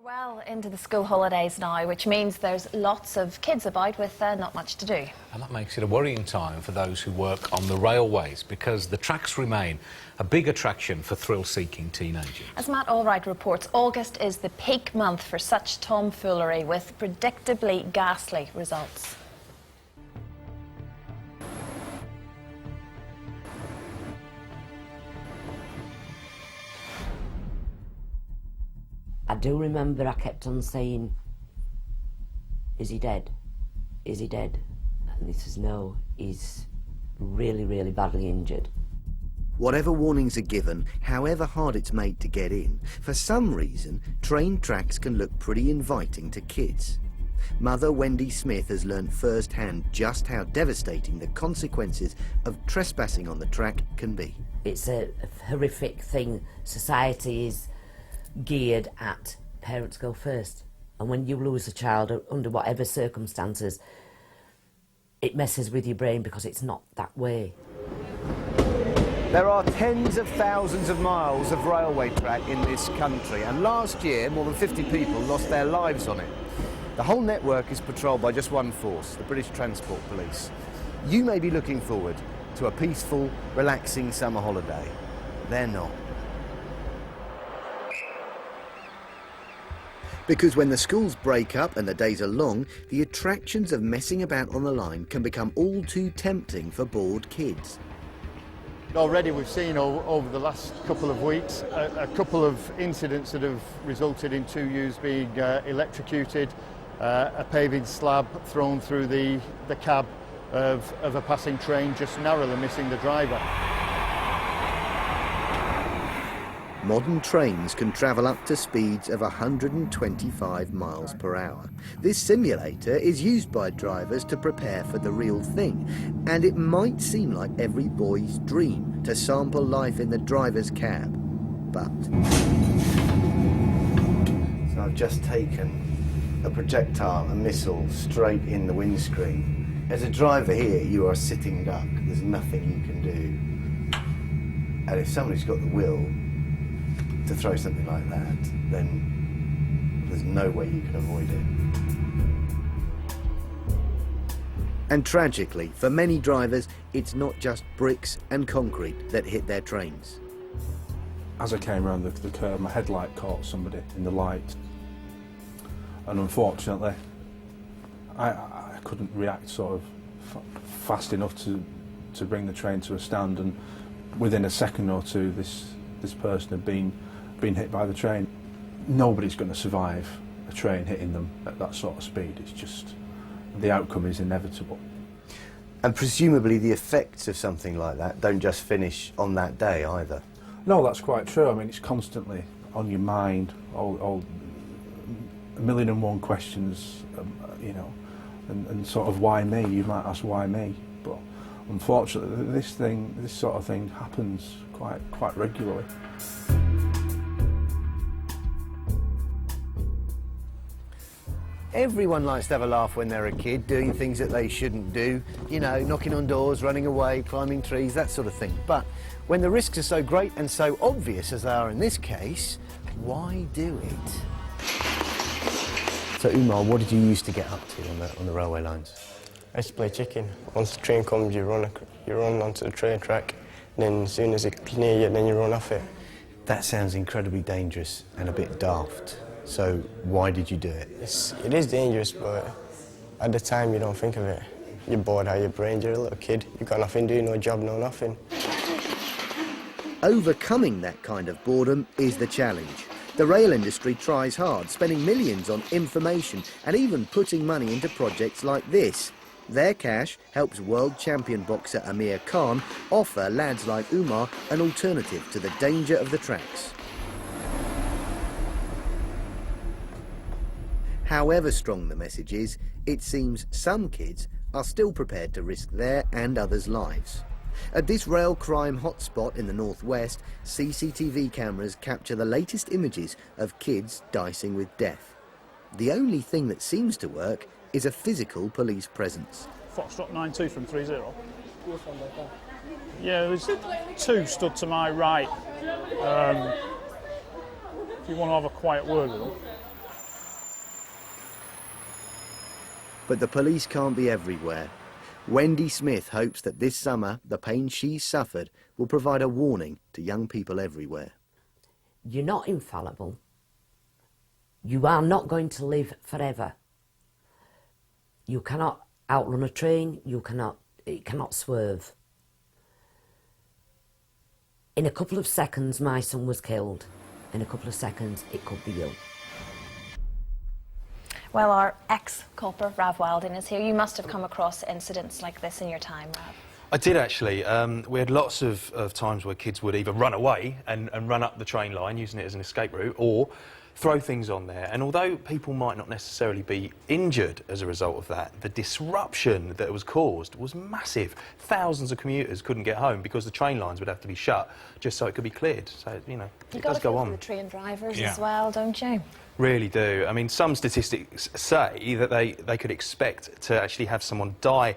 Well into the school holidays now, which means there's lots of kids about with not much to do. And that makes it a worrying time for those who work on the railways, because the tracks remain a big attraction for thrill-seeking teenagers. As Matt Allwright reports, August is the peak month for such tomfoolery, with predictably ghastly results. I do remember I kept on saying, is he dead? Is he dead? And he says, no, he's really, really badly injured. Whatever warnings are given, however hard it's made to get in, for some reason, train tracks can look pretty inviting to kids. Mother Wendy Smith has learned firsthand just how devastating the consequences of trespassing on the track can be. It's a horrific thing. Society is geared at parents go first, and when you lose a child under whatever circumstances, it messes with your brain because it's not that way. There are tens of thousands of miles of railway track in this country, and last year more than 50 people lost their lives on it. The whole network is patrolled by just one force, the British Transport Police. You may be looking forward to a peaceful, relaxing summer holiday. They're not. Because when the schools break up and the days are long, the attractions of messing about on the line can become all too tempting for bored kids. Already we've seen over the last couple of weeks a couple of incidents that have resulted in two youths being electrocuted, a paving slab thrown through the cab of a passing train, just narrowly missing the driver. Modern trains can travel up to speeds of 125 miles per hour. This simulator is used by drivers to prepare for the real thing, and it might seem like every boy's dream to sample life in the driver's cab, but... So I've just taken a projectile, a missile, straight in the windscreen. As a driver here, you are a sitting duck. There's nothing you can do. And if somebody's got the will to throw something like that, then there's no way you can avoid it. And tragically, for many drivers, it's not just bricks and concrete that hit their trains. As I came around the curve, my headlight caught somebody in the light, and unfortunately I couldn't react sort of fast enough to bring the train to a stand, and within a second or two this person had been hit by the train. Nobody's going to survive a train hitting them at that sort of speed. It's just, the outcome is inevitable. And presumably the effects of something like that don't just finish on that day either. No, that's quite true. I mean, it's constantly on your mind, all a million and one questions, you know, and sort of why me? You might ask why me, but unfortunately this sort of thing happens quite regularly. Everyone likes to have a laugh when they're a kid, doing things that they shouldn't do, you know, knocking on doors, running away, climbing trees, that sort of thing. But when the risks are so great and so obvious as they are in this case, why do it? So Umar, what did you used to get up to on the railway lines? I used to play chicken. Once the train comes, you run onto the train track, and then as soon as it's near you, then you run off it. That sounds incredibly dangerous and a bit daft. So why did you do it? It is dangerous, but at the time you don't think of it. You're bored out of your brain, you're a little kid, you've got nothing to do, no job, no nothing. Overcoming that kind of boredom is the challenge. The rail industry tries hard, spending millions on information and even putting money into projects like this. Their cash helps world champion boxer Amir Khan offer lads like Umar an alternative to the danger of the tracks. However strong the message is, it seems some kids are still prepared to risk their and others' lives. At this rail crime hotspot in the northwest, CCTV cameras capture the latest images of kids dicing with death. The only thing that seems to work is a physical police presence. Foxtrot 92 from 30. Yeah, there's two stood to my right. If you want to have a quiet word with them. But the police can't be everywhere. Wendy Smith hopes that this summer the pain she's suffered will provide a warning to young people everywhere. You're not infallible. You are not going to live forever. You cannot outrun a train, it cannot swerve. In a couple of seconds, my son was killed. In a couple of seconds, it could be you. Well, our ex-copper, Rav Wilding, is here. You must have come across incidents like this in your time, Rav. I did actually. We had lots of times where kids would either run away and run up the train line using it as an escape route, or throw things on there. And although people might not necessarily be injured as a result of that, the disruption that was caused was massive. Thousands of commuters couldn't get home because the train lines would have to be shut just so it could be cleared. So, you know, it does go on. The train drivers as well, don't you? Really do. I mean, some statistics say that they could expect to actually have someone die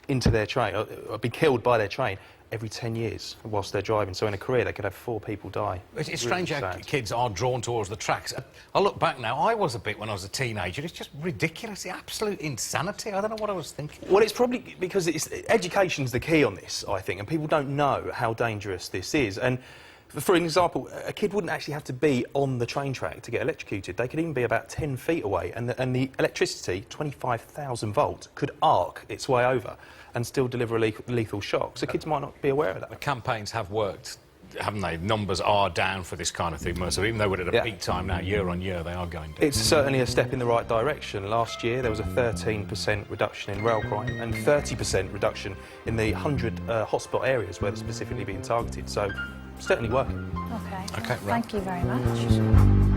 into their train, or be killed by their train, every 10 years whilst they're driving. So in a career, they could have 4 people die. It's strange how kids are drawn towards the tracks. I look back now, I was a bit when I was a teenager. It's just ridiculous, absolute insanity. I don't know what I was thinking. Well, it's probably because education's the key on this, I think, and people don't know how dangerous this is. And for example, a kid wouldn't actually have to be on the train track to get electrocuted. They could even be about 10 feet away, and the electricity, 25,000 volts, could arc its way over and still deliver a lethal shock. So kids might not be aware of that. The campaigns have worked, haven't they? Numbers are down for this kind of thing, so even though we're at a peak time now, year on year, they are going down. It's certainly a step in the right direction. Last year, there was a 13% reduction in rail crime and 30% reduction in the 100 hotspot areas where they're specifically being targeted. So, certainly working. OK. OK, Thank you very much.